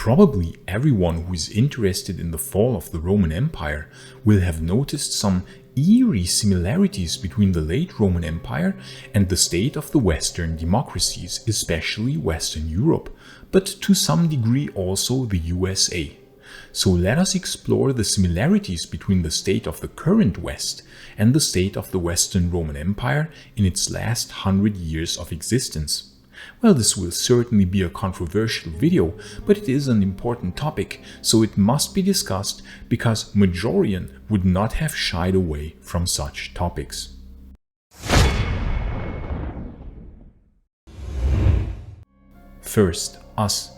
Probably everyone who is interested in the fall of the Roman Empire will have noticed some eerie similarities between the late Roman Empire and the state of the Western democracies, especially Western Europe, but to some degree also the USA. So let us explore the similarities between the state of the current West and the state of the Western Roman Empire in its last 100 years of existence. Well, this will certainly be a controversial video, but it is an important topic, so it must be discussed because Maiorian would not have shied away from such topics. First, us.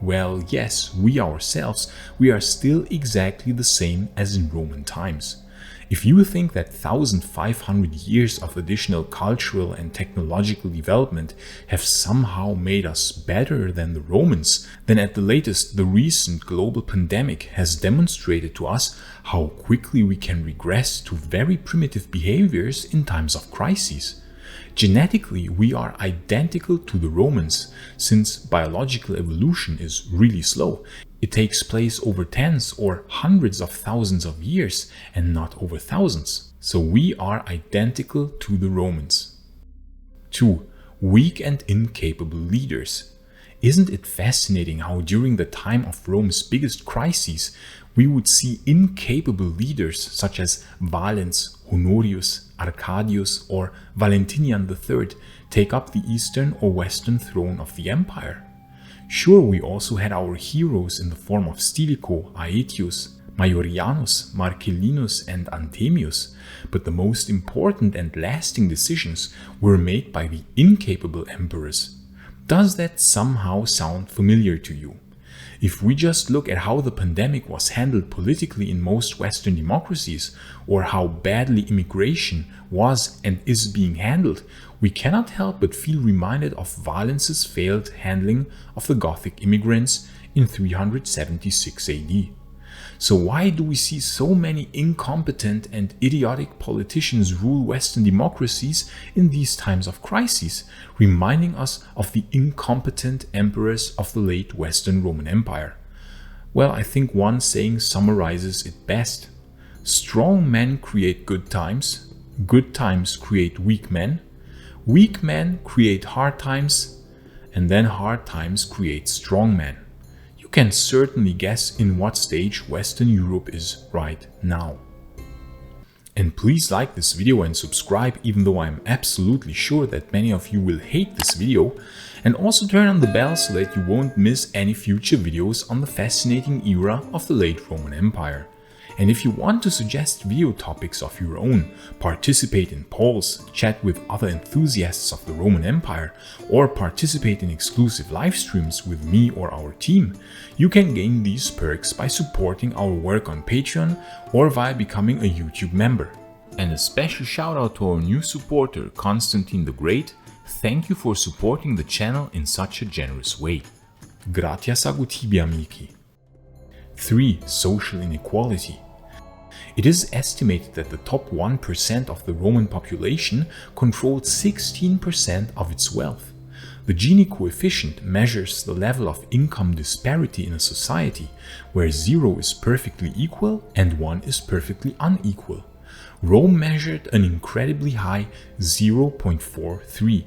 Well, yes, we ourselves, we are still exactly the same as in Roman times. If you think that 1500 years of additional cultural and technological development have somehow made us better than the Romans, then at the latest the recent global pandemic has demonstrated to us how quickly we can regress to very primitive behaviors in times of crises. Genetically, we are identical to the Romans, since biological evolution is really slow. It takes place over tens or hundreds of thousands of years and not over thousands. So we are identical to the Romans. 2. Weak and incapable leaders. Isn't it fascinating how during the time of Rome's biggest crises, we would see incapable leaders such as Valens, Honorius, Arcadius or Valentinian III take up the eastern or western throne of the empire? Sure, we also had our heroes in the form of Stilicho, Aetius, Maiorianus, Marcellinus and Anthemius, but the most important and lasting decisions were made by the incapable emperors. Does that somehow sound familiar to you? If we just look at how the pandemic was handled politically in most Western democracies, or how badly immigration was and is being handled, we cannot help but feel reminded of Valens's failed handling of the Gothic immigrants in 376 AD. So why do we see so many incompetent and idiotic politicians rule Western democracies in these times of crises, reminding us of the incompetent emperors of the late Western Roman Empire? Well, I think one saying summarizes it best. Strong men create good times create weak men create hard times, and then hard times create strong men. You can certainly guess in what stage Western Europe is right now. And please like this video and subscribe, even though I'm absolutely sure that many of you will hate this video, and also turn on the bell so that you won't miss any future videos on the fascinating era of the late Roman Empire. And if you want to suggest video topics of your own, participate in polls, chat with other enthusiasts of the Roman Empire, or participate in exclusive live streams with me or our team, you can gain these perks by supporting our work on Patreon or via becoming a YouTube member. And a special shout out to our new supporter, Constantine the Great. Thank you for supporting the channel in such a generous way. Gratias agutibi amici. 3. Social inequality. It is estimated that the top 1% of the Roman population controlled 16% of its wealth. The Gini coefficient measures the level of income disparity in a society, where 0 is perfectly equal and 1 is perfectly unequal. Rome measured an incredibly high 0.43.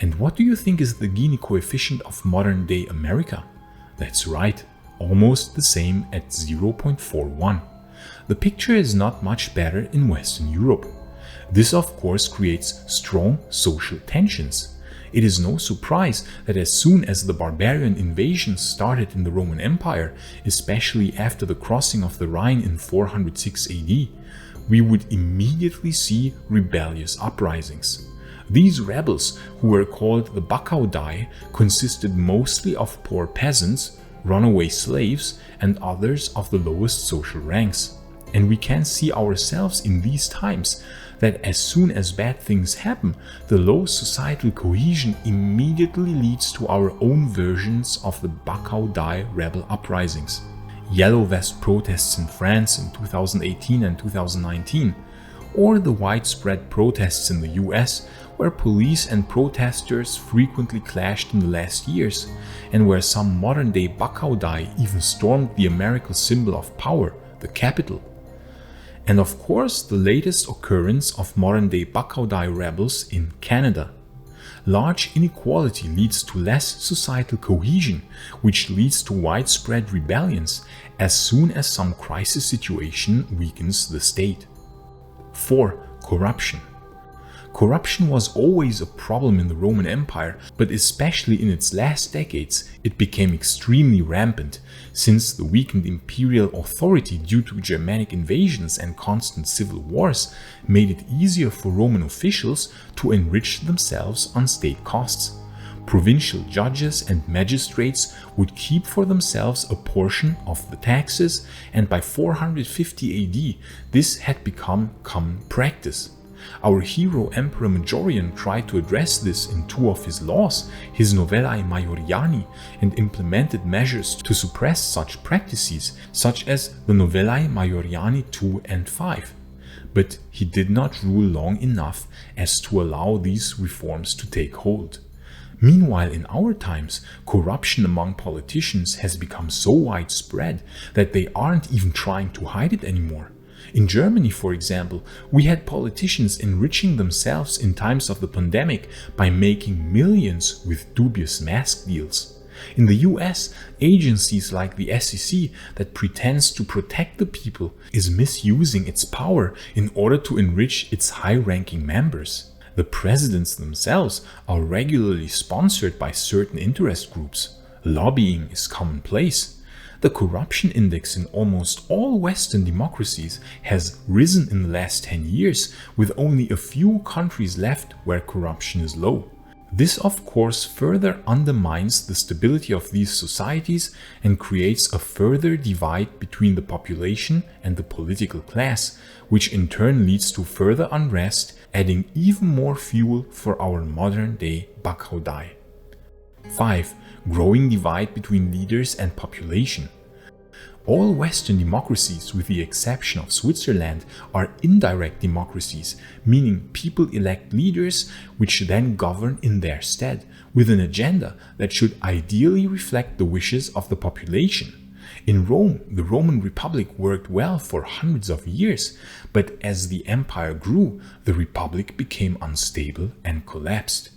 And what do you think is the Gini coefficient of modern-day America? That's right, almost the same at 0.41. The picture is not much better in Western Europe. This of course creates strong social tensions. It is no surprise that as soon as the barbarian invasions started in the Roman Empire, especially after the crossing of the Rhine in 406 AD, we would immediately see rebellious uprisings. These rebels, who were called the Bacchaudai, consisted mostly of poor peasants, runaway slaves, and others of the lowest social ranks. And we can see ourselves in these times that as soon as bad things happen, the low societal cohesion immediately leads to our own versions of the Bacchaudai rebel uprisings. Yellow Vest protests in France in 2018 and 2019, or the widespread protests in the US, where police and protesters frequently clashed in the last years, and where some modern-day Bachaudai even stormed the American symbol of power, the Capitol. And of course, the latest occurrence of modern-day Bachaudai rebels in Canada. Large inequality leads to less societal cohesion, which leads to widespread rebellions as soon as some crisis situation weakens the state. 4. Corruption. Corruption was always a problem in the Roman Empire, but especially in its last decades, it became extremely rampant, since the weakened imperial authority due to Germanic invasions and constant civil wars made it easier for Roman officials to enrich themselves on state costs. Provincial judges and magistrates would keep for themselves a portion of the taxes, and by 450 AD, this had become common practice. Our hero Emperor Majorian tried to address this in two of his laws, his Novellae Maioriani, and implemented measures to suppress such practices, such as the Novellae Maioriani II and V. But he did not rule long enough as to allow these reforms to take hold. Meanwhile, in our times, corruption among politicians has become so widespread that they aren't even trying to hide it anymore. In Germany, for example, we had politicians enriching themselves in times of the pandemic by making millions with dubious mask deals. In the US, agencies like the SEC that pretends to protect the people is misusing its power in order to enrich its high-ranking members. The presidents themselves are regularly sponsored by certain interest groups. Lobbying is commonplace. The corruption index in almost all Western democracies has risen in the last 10 years, with only a few countries left where corruption is low. This, of course, further undermines the stability of these societies and creates a further divide between the population and the political class, which in turn leads to further unrest, adding even more fuel for our modern-day Bachaudai. 5. Growing divide between leaders and population. All Western democracies, with the exception of Switzerland, are indirect democracies, meaning people elect leaders which then govern in their stead, with an agenda that should ideally reflect the wishes of the population. In Rome, the Roman Republic worked well for hundreds of years, but as the empire grew, the Republic became unstable and collapsed.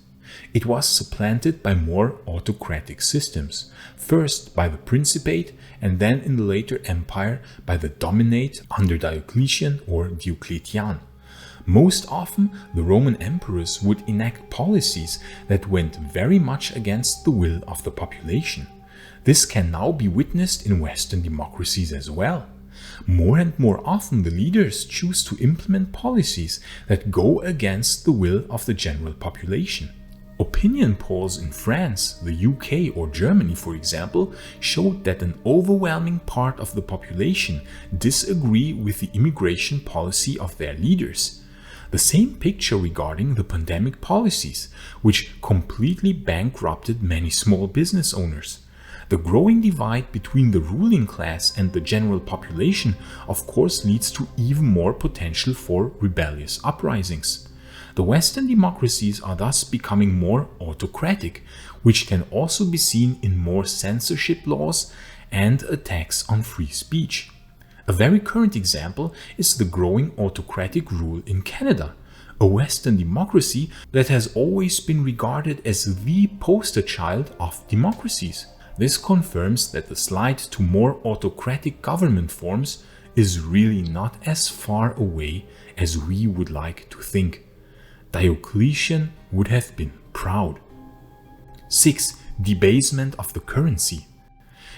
It was supplanted by more autocratic systems, first by the Principate and then in the later empire by the Dominate under Diocletian or Diocletian. Most often, the Roman emperors would enact policies that went very much against the will of the population. This can now be witnessed in Western democracies as well. More and more often, the leaders choose to implement policies that go against the will of the general population. Opinion polls in France, the UK or Germany, for example, showed that an overwhelming part of the population disagree with the immigration policy of their leaders. The same picture regarding the pandemic policies, which completely bankrupted many small business owners. The growing divide between the ruling class and the general population, of course, leads to even more potential for rebellious uprisings. The Western democracies are thus becoming more autocratic, which can also be seen in more censorship laws and attacks on free speech. A very current example is the growing autocratic rule in Canada, a Western democracy that has always been regarded as the poster child of democracies. This confirms that the slide to more autocratic government forms is really not as far away as we would like to think. Diocletian would have been proud. 6. Debasement of the currency.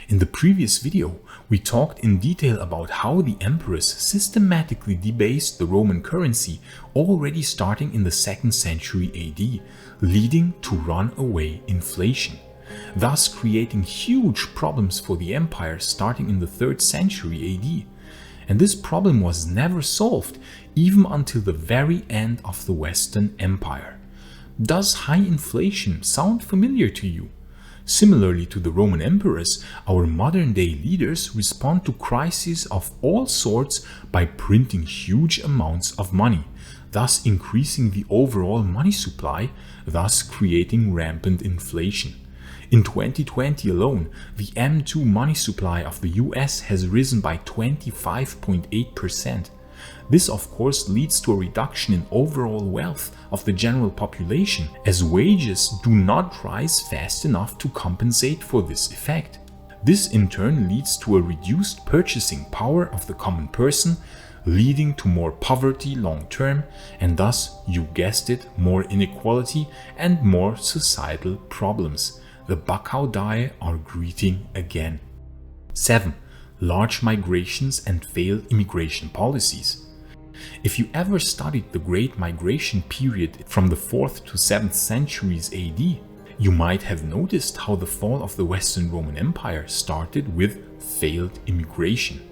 In the previous video, we talked in detail about how the emperors systematically debased the Roman currency already starting in the 2nd century AD, leading to runaway inflation, thus creating huge problems for the empire starting in the 3rd century AD. And this problem was never solved even until the very end of the Western Empire. Does high inflation sound familiar to you? Similarly to the Roman emperors, our modern-day leaders respond to crises of all sorts by printing huge amounts of money, thus increasing the overall money supply, thus creating rampant inflation. In 2020 alone, the M2 money supply of the US has risen by 25.8%. This of course leads to a reduction in overall wealth of the general population, as wages do not rise fast enough to compensate for this effect. This in turn leads to a reduced purchasing power of the common person, leading to more poverty long term, and thus, you guessed it, more inequality and more societal problems. The Bacchaudai are greeting again. 7. Large migrations and failed immigration policies. If you ever studied the Great Migration period from the 4th to 7th centuries AD, you might have noticed how the fall of the Western Roman Empire started with failed immigration.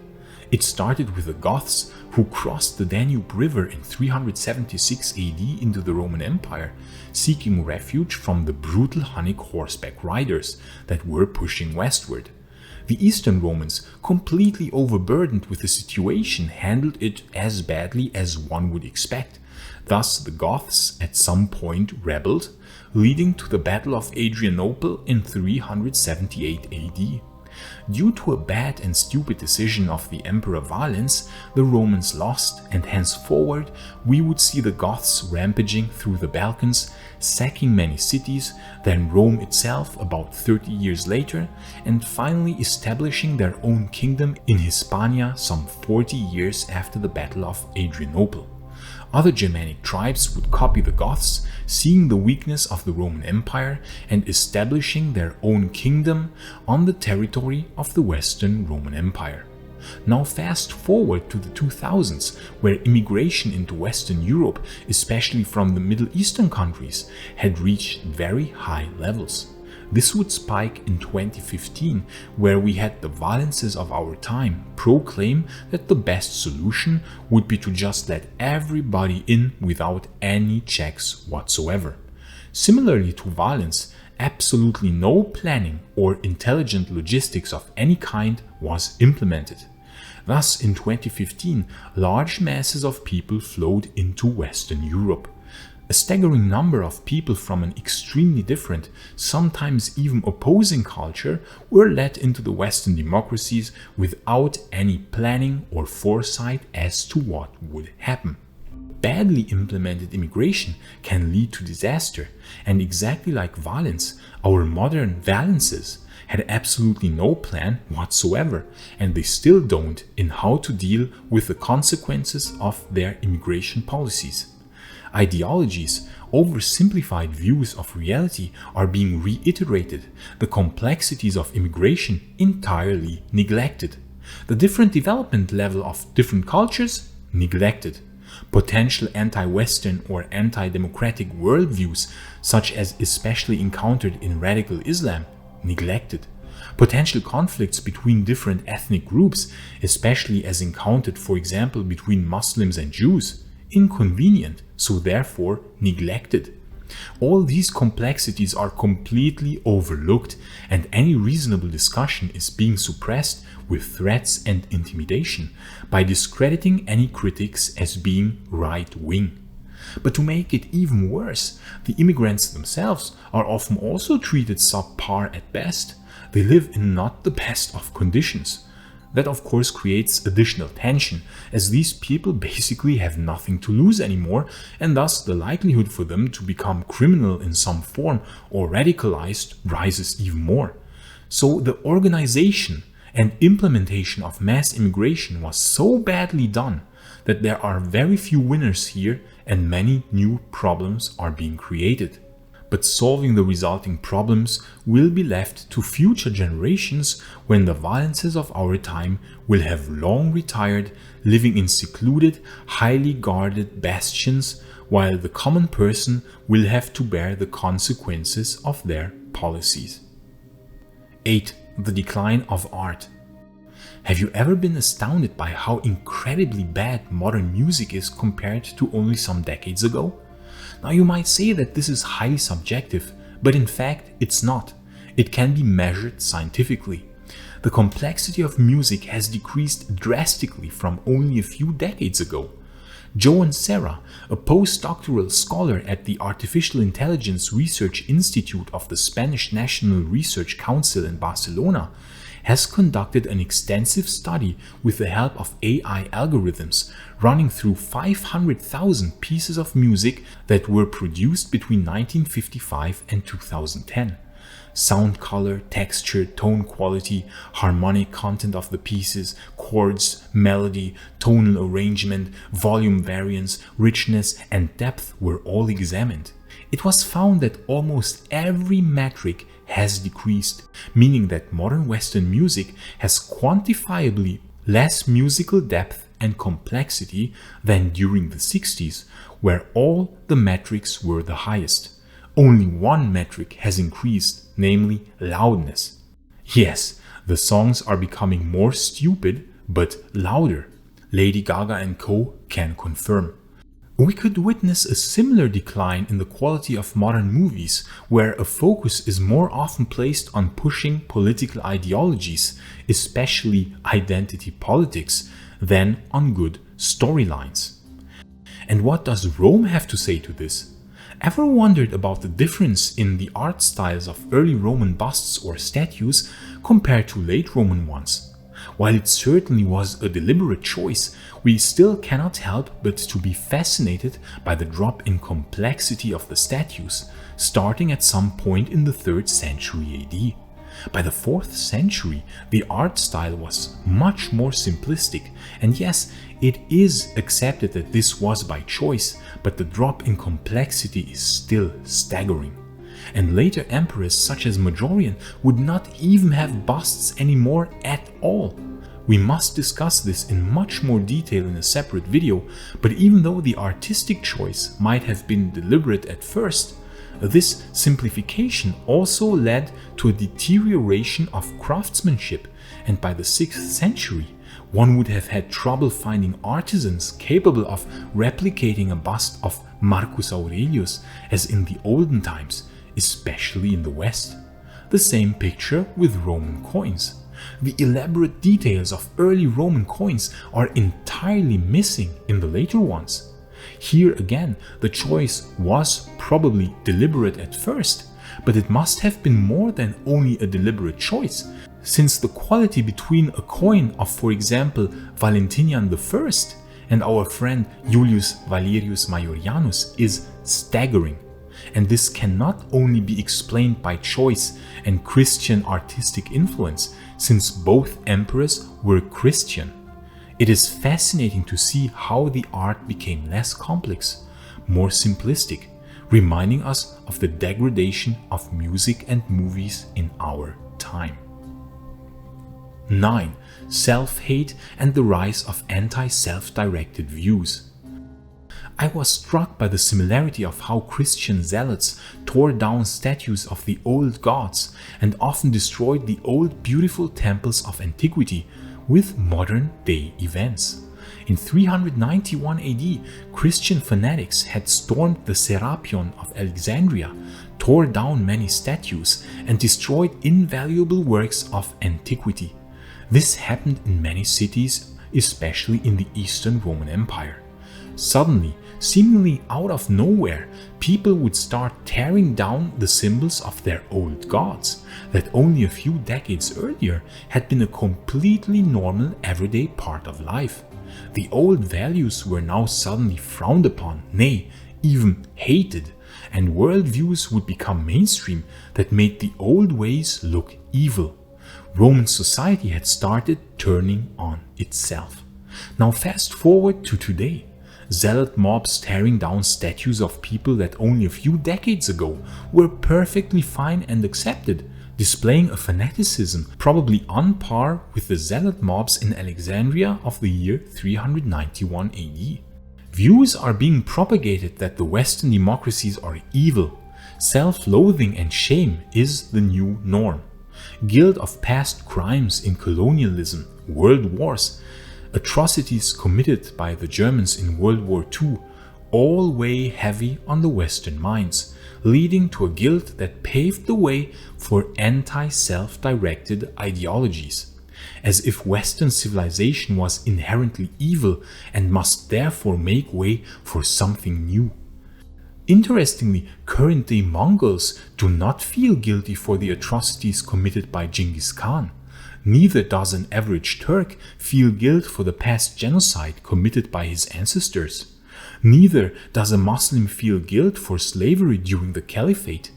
It started with the Goths, who crossed the Danube River in 376 AD into the Roman Empire, seeking refuge from the brutal Hunnic horseback riders that were pushing westward. The Eastern Romans, completely overburdened with the situation, handled it as badly as one would expect. Thus the Goths at some point rebelled, leading to the Battle of Adrianople in 378 AD. Due to a bad and stupid decision of the Emperor Valens, the Romans lost, and henceforward we would see the Goths rampaging through the Balkans, sacking many cities, then Rome itself about 30 years later, and finally establishing their own kingdom in Hispania some 40 years after the Battle of Adrianople. Other Germanic tribes would copy the Goths, seeing the weakness of the Roman Empire and establishing their own kingdom on the territory of the Western Roman Empire. Now fast forward to the 2000s, where immigration into Western Europe, especially from the Middle Eastern countries, had reached very high levels. This would spike in 2015, where we had the Valences of our time proclaim that the best solution would be to just let everybody in without any checks whatsoever. Similarly to Valens, absolutely no planning or intelligent logistics of any kind was implemented. Thus, in 2015, large masses of people flowed into Western Europe. A staggering number of people from an extremely different, sometimes even opposing culture were let into the Western democracies without any planning or foresight as to what would happen. Badly implemented immigration can lead to disaster, and exactly like Valens, our modern Valences had absolutely no plan whatsoever, and they still don't in how to deal with the consequences of their immigration policies. Ideologies, oversimplified views of reality are being reiterated, the complexities of immigration entirely neglected, the different development level of different cultures neglected, potential anti-Western or anti-democratic worldviews, such as especially encountered in radical Islam, neglected, potential conflicts between different ethnic groups, especially as encountered, for example, between Muslims and Jews, inconvenient, so therefore neglected. All these complexities are completely overlooked, and any reasonable discussion is being suppressed with threats and intimidation by discrediting any critics as being right-wing. But to make it even worse, the immigrants themselves are often also treated subpar at best. They live in not the best of conditions. That of course creates additional tension, as these people basically have nothing to lose anymore, and thus the likelihood for them to become criminal in some form or radicalized rises even more. So the organization and implementation of mass immigration was so badly done that there are very few winners here and many new problems are being created. But solving the resulting problems will be left to future generations when the Valences of our time will have long retired, living in secluded, highly guarded bastions, while the common person will have to bear the consequences of their policies. 8. The decline of art. Have you ever been astounded by how incredibly bad modern music is compared to only some decades ago? Now you might say that this is highly subjective, but in fact it's not. It can be measured scientifically. The complexity of music has decreased drastically from only a few decades ago. Joan Serra, a postdoctoral scholar at the Artificial Intelligence Research Institute of the Spanish National Research Council in Barcelona, has conducted an extensive study with the help of AI algorithms running through 500,000 pieces of music that were produced between 1955 and 2010. Sound color, texture, tone quality, harmonic content of the pieces, chords, melody, tonal arrangement, volume variance, richness, and depth were all examined. It was found that almost every metric has decreased, meaning that modern Western music has quantifiably less musical depth and complexity than during the 60s, where all the metrics were the highest. Only one metric has increased, namely loudness. Yes, the songs are becoming more stupid, but louder. Lady Gaga and co. can confirm. We could witness a similar decline in the quality of modern movies, where a focus is more often placed on pushing political ideologies, especially identity politics, than on good storylines. And what does Rome have to say to this? Ever wondered about the difference in the art styles of early Roman busts or statues compared to late Roman ones? While it certainly was a deliberate choice, we still cannot help but to be fascinated by the drop in complexity of the statues, starting at some point in the 3rd century AD. By the 4th century, the art style was much more simplistic, and yes, it is accepted that this was by choice, but the drop in complexity is still staggering. And later emperors such as Maiorianus would not even have busts anymore at all. We must discuss this in much more detail in a separate video, but even though the artistic choice might have been deliberate at first, this simplification also led to a deterioration of craftsmanship, and by the 6th century, one would have had trouble finding artisans capable of replicating a bust of Marcus Aurelius as in the olden times, especially in the West. The same picture with Roman coins. The elaborate details of early Roman coins are entirely missing in the later ones. Here again, the choice was probably deliberate at first, but it must have been more than only a deliberate choice, since the quality between a coin of, for example, Valentinian I and our friend Julius Valerius Maiorianus is staggering. And this cannot only be explained by choice and Christian artistic influence, since both emperors were Christian. It is fascinating to see how the art became less complex, more simplistic, reminding us of the degradation of music and movies in our time. 9. Self-hate and the rise of anti-self-directed views. I was struck by the similarity of how Christian zealots tore down statues of the old gods and often destroyed the old beautiful temples of antiquity with modern-day events. In 391 AD, Christian fanatics had stormed the Serapeum of Alexandria, tore down many statues, and destroyed invaluable works of antiquity. This happened in many cities, especially in the Eastern Roman Empire. Suddenly, seemingly out of nowhere, people would start tearing down the symbols of their old gods that only a few decades earlier had been a completely normal everyday part of life. The old values were now suddenly frowned upon, nay, even hated, and worldviews would become mainstream that made the old ways look evil. Roman society had started turning on itself. Now fast forward to today. Zealot mobs tearing down statues of people that only a few decades ago were perfectly fine and accepted, displaying a fanaticism probably on par with the zealot mobs in Alexandria of the year 391 AD. Views are being propagated that the Western democracies are evil. Self-loathing and shame is the new norm. Guilt of past crimes in colonialism, world wars, atrocities committed by the Germans in World War II all weigh heavy on the Western minds, leading to a guilt that paved the way for anti-self-directed ideologies, as if Western civilization was inherently evil and must therefore make way for something new. Interestingly, current-day Mongols do not feel guilty for the atrocities committed by Genghis Khan. Neither does an average Turk feel guilt for the past genocide committed by his ancestors. Neither does a Muslim feel guilt for slavery during the Caliphate.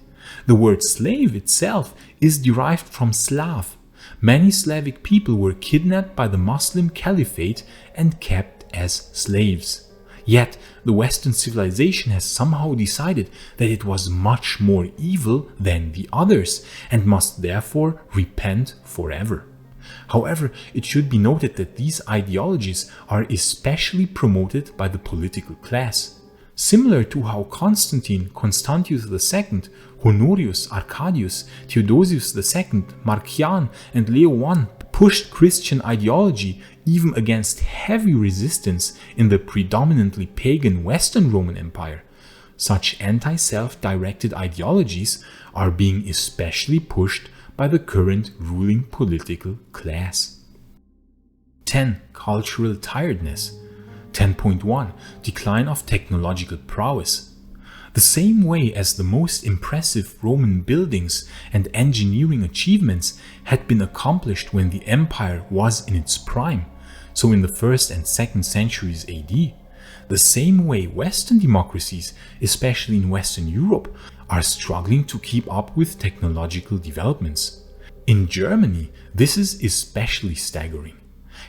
The word slave itself is derived from Slav. Many Slavic people were kidnapped by the Muslim Caliphate and kept as slaves. Yet, the Western civilization has somehow decided that it was much more evil than the others and must therefore repent forever. However, it should be noted that these ideologies are especially promoted by the political class. Similar to how Constantine, Constantius II, Honorius, Arcadius, Theodosius II, Marcian, and Leo I pushed Christian ideology even against heavy resistance in the predominantly pagan Western Roman Empire, such anti-self-directed ideologies are being especially pushed by the current ruling political class. 10. Cultural tiredness. 10.1. Decline of technological prowess. The same way as the most impressive Roman buildings and engineering achievements had been accomplished when the empire was in its prime, so in the 1st and 2nd centuries AD, the same way Western democracies, especially in Western Europe, are struggling to keep up with technological developments. In Germany, this is especially staggering.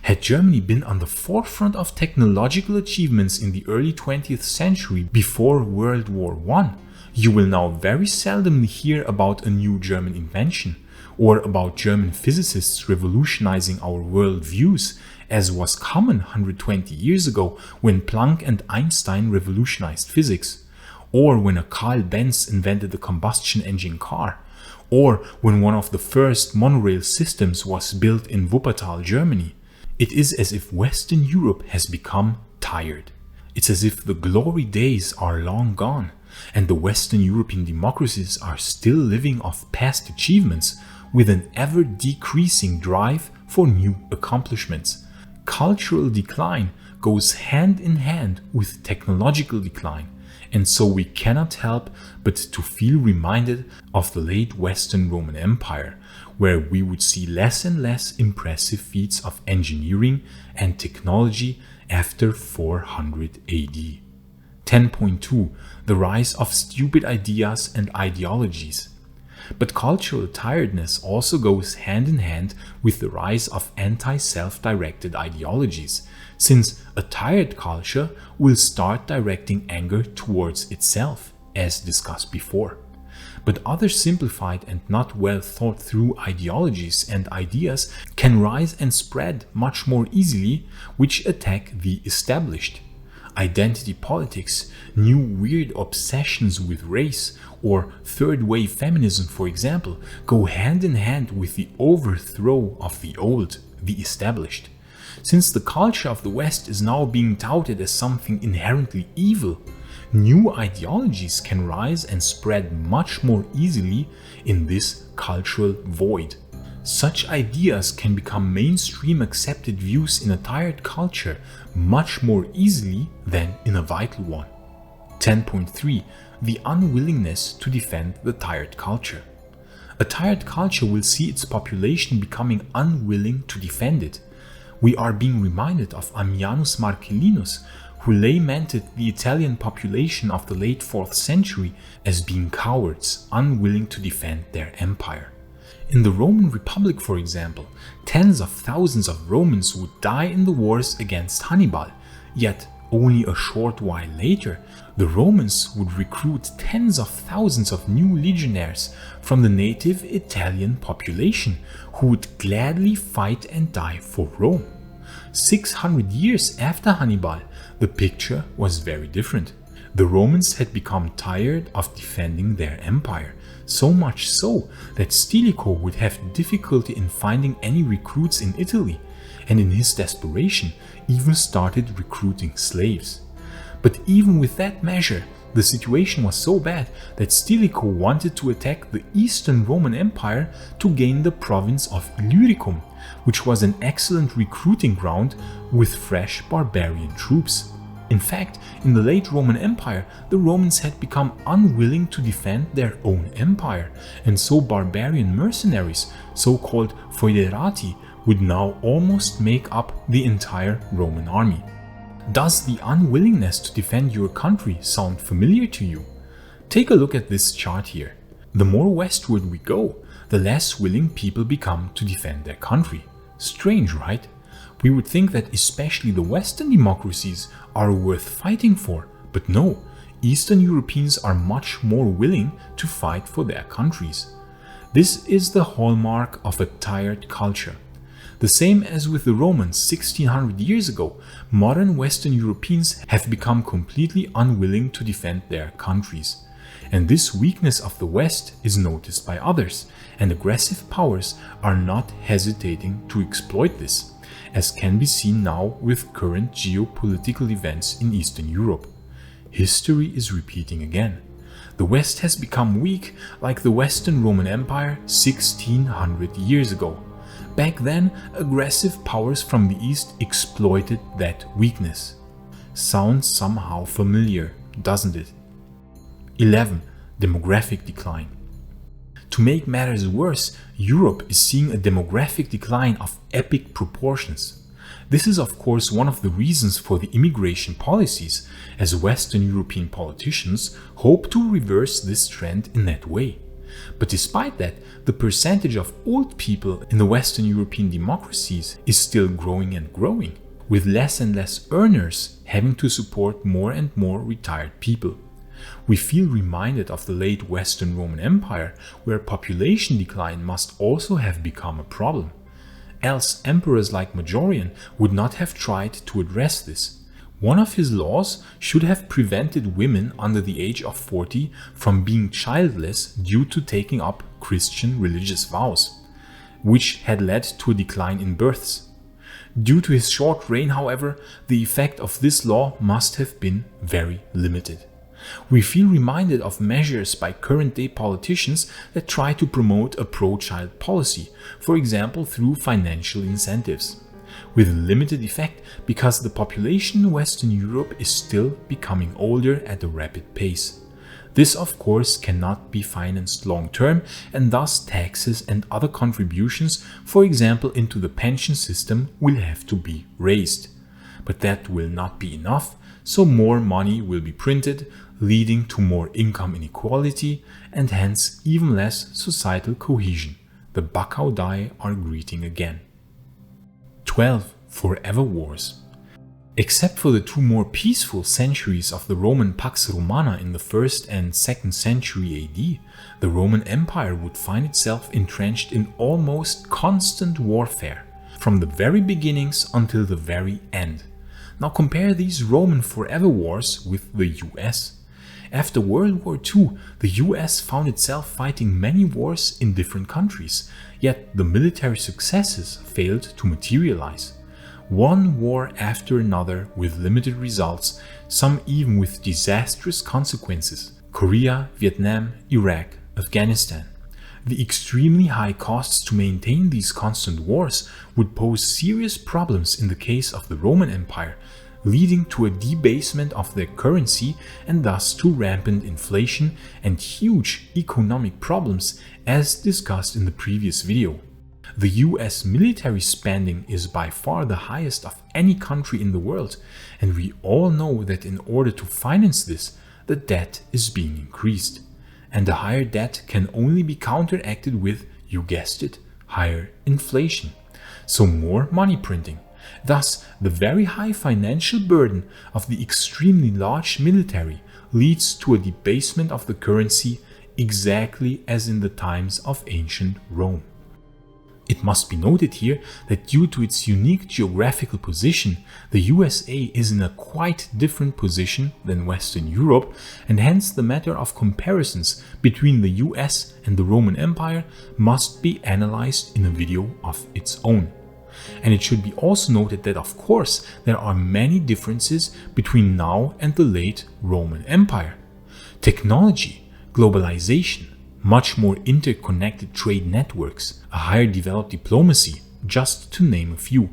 Had Germany been on the forefront of technological achievements in the early 20th century before World War I, you will now very seldomly hear about a new German invention, or about German physicists revolutionizing our worldviews, as was common 120 years ago when Planck and Einstein revolutionized physics, or when a Carl Benz invented the combustion engine car, or when one of the first monorail systems was built in Wuppertal, Germany. It is as if Western Europe has become tired. It's as if the glory days are long gone, and the Western European democracies are still living off past achievements with an ever-decreasing drive for new accomplishments. Cultural decline goes hand in hand with technological decline, and so we cannot help but to feel reminded of the late Western Roman Empire, where we would see less and less impressive feats of engineering and technology after 400 AD. 10.2. The rise of stupid ideas and ideologies. But cultural tiredness also goes hand in hand with the rise of anti-self-directed ideologies, since a tired culture will start directing anger towards itself, as discussed before. But other simplified and not well thought through ideologies and ideas can rise and spread much more easily, which attack the established. Identity politics, new weird obsessions with race, or third-wave feminism, for example, go hand in hand with the overthrow of the old, the established. Since the culture of the West is now being touted as something inherently evil, new ideologies can rise and spread much more easily in this cultural void. Such ideas can become mainstream accepted views in a tired culture much more easily than in a vital one. 10.3. The unwillingness to defend the tired culture. A tired culture will see its population becoming unwilling to defend it. We are being reminded of Ammianus Marcellinus, who lamented the Italian population of the late 4th century as being cowards, unwilling to defend their empire. In the Roman Republic, for example, tens of thousands of Romans would die in the wars against Hannibal, yet only a short while later, the Romans would recruit tens of thousands of new legionaries from the native Italian population who would gladly fight and die for Rome. 600 years after Hannibal, the picture was very different. The Romans had become tired of defending their empire, so much so that Stilicho would have difficulty in finding any recruits in Italy, and in his desperation even started recruiting slaves. But even with that measure, The situation was so bad that Stilicho wanted to attack the Eastern Roman Empire to gain the province of Illyricum, which was an excellent recruiting ground with fresh barbarian troops. In fact, in the late Roman Empire, the Romans had become unwilling to defend their own empire, and so barbarian mercenaries, so-called foederati, would now almost make up the entire Roman army. Does the unwillingness to defend your country sound familiar to you? Take a look at this chart here. The more westward we go, the less willing people become to defend their country. Strange, right? We would think that especially the Western democracies are worth fighting for, but no, Eastern Europeans are much more willing to fight for their countries. This is the hallmark of a tired culture. The same as with the Romans 1600 years ago, modern Western Europeans have become completely unwilling to defend their countries. And this weakness of the West is noticed by others, and aggressive powers are not hesitating to exploit this, as can be seen now with current geopolitical events in Eastern Europe. History is repeating again. The West has become weak like the Western Roman Empire 1600 years ago. Back then, aggressive powers from the East exploited that weakness. Sounds somehow familiar, doesn't it? 11. Demographic decline. To make matters worse, Europe is seeing a demographic decline of epic proportions. This is of course one of the reasons for the immigration policies, as Western European politicians hope to reverse this trend in that way. But despite that, the percentage of old people in the Western European democracies is still growing and growing, with less and less earners having to support more and more retired people. We feel reminded of the late Western Roman Empire, where population decline must also have become a problem. Else emperors like Maiorianus would not have tried to address this. One of his laws should have prevented women under the age of 40 from being childless due to taking up Christian religious vows, which had led to a decline in births. Due to his short reign, however, the effect of this law must have been very limited. We feel reminded of measures by current-day politicians that try to promote a pro-child policy, for example through financial incentives, with limited effect because the population in Western Europe is still becoming older at a rapid pace. This of course cannot be financed long-term, and thus taxes and other contributions, for example into the pension system, will have to be raised. But that will not be enough, so more money will be printed, leading to more income inequality and hence even less societal cohesion. The Bacchaudai are greeting again. 12. Forever wars. Except for the two more peaceful centuries of the Roman Pax Romana in the 1st and 2nd century AD, the Roman Empire would find itself entrenched in almost constant warfare, from the very beginnings until the very end. Now compare these Roman forever wars with the US. After World War II, the US found itself fighting many wars in different countries, yet the military successes failed to materialize. One war after another with limited results, some even with disastrous consequences. Korea, Vietnam, Iraq, Afghanistan. The extremely high costs to maintain these constant wars would pose serious problems in the case of the Roman Empire, leading to a debasement of their currency and thus to rampant inflation and huge economic problems, as discussed in the previous video. The US military spending is by far the highest of any country in the world, and we all know that in order to finance this, the debt is being increased. And the higher debt can only be counteracted with, you guessed it, higher inflation. So more money printing. Thus, the very high financial burden of the extremely large military leads to a debasement of the currency, exactly as in the times of ancient Rome. It must be noted here that due to its unique geographical position, the USA is in a quite different position than Western Europe, and hence the matter of comparisons between the US and the Roman Empire must be analyzed in a video of its own. And it should be also noted that of course there are many differences between now and the late Roman Empire. Technology, globalization, much more interconnected trade networks, a higher developed diplomacy, just to name a few.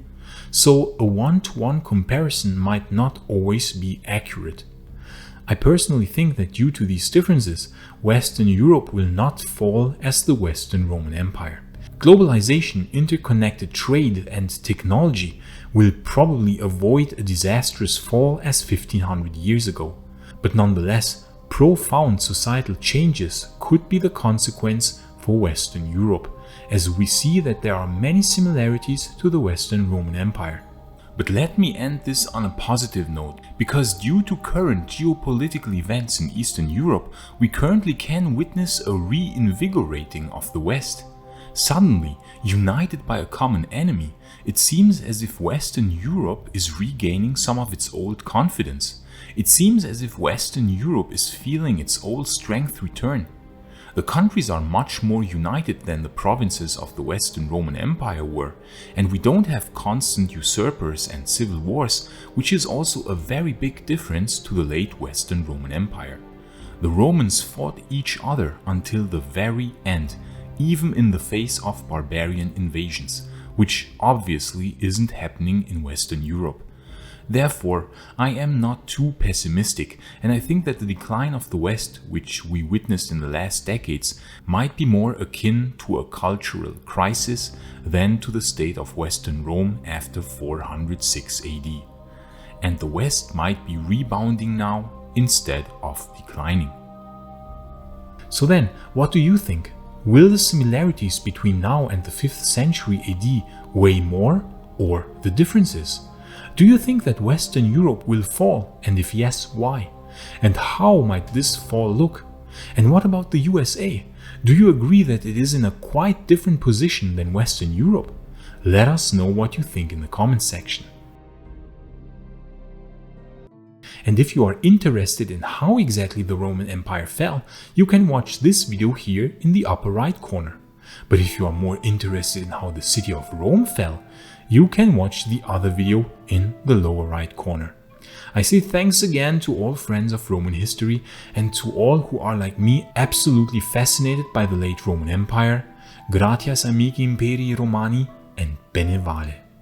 So a one-to-one comparison might not always be accurate. I personally think that due to these differences, Western Europe will not fall as the Western Roman Empire. Globalization, interconnected trade, and technology will probably avoid a disastrous fall as 1500 years ago. But nonetheless, profound societal changes could be the consequence for Western Europe, as we see that there are many similarities to the Western Roman Empire. But let me end this on a positive note, because due to current geopolitical events in Eastern Europe, we currently can witness a reinvigorating of the West. Suddenly, united by a common enemy, it seems as if Western Europe is regaining some of its old confidence. It seems as if Western Europe is feeling its old strength return. The countries are much more united than the provinces of the Western Roman Empire were, and we don't have constant usurpers and civil wars, which is also a very big difference to the late Western Roman Empire. The Romans fought each other until the very end, even in the face of barbarian invasions, which obviously isn't happening in Western Europe. Therefore, I am not too pessimistic, and I think that the decline of the West, which we witnessed in the last decades, might be more akin to a cultural crisis than to the state of Western Rome after 406 AD. And the West might be rebounding now instead of declining. So then, what do you think? Will the similarities between now and the 5th century AD weigh more, or the differences? Do you think that Western Europe will fall, and if yes, why? And how might this fall look? And what about the USA? Do you agree that it is in a quite different position than Western Europe? Let us know what you think in the comment section. And if you are interested in how exactly the Roman Empire fell, you can watch this video here in the upper right corner. But if you are more interested in how the city of Rome fell, you can watch the other video in the lower right corner. I say thanks again to all friends of Roman history and to all who are like me absolutely fascinated by the late Roman Empire. Gratias amici imperii Romani and bene vale.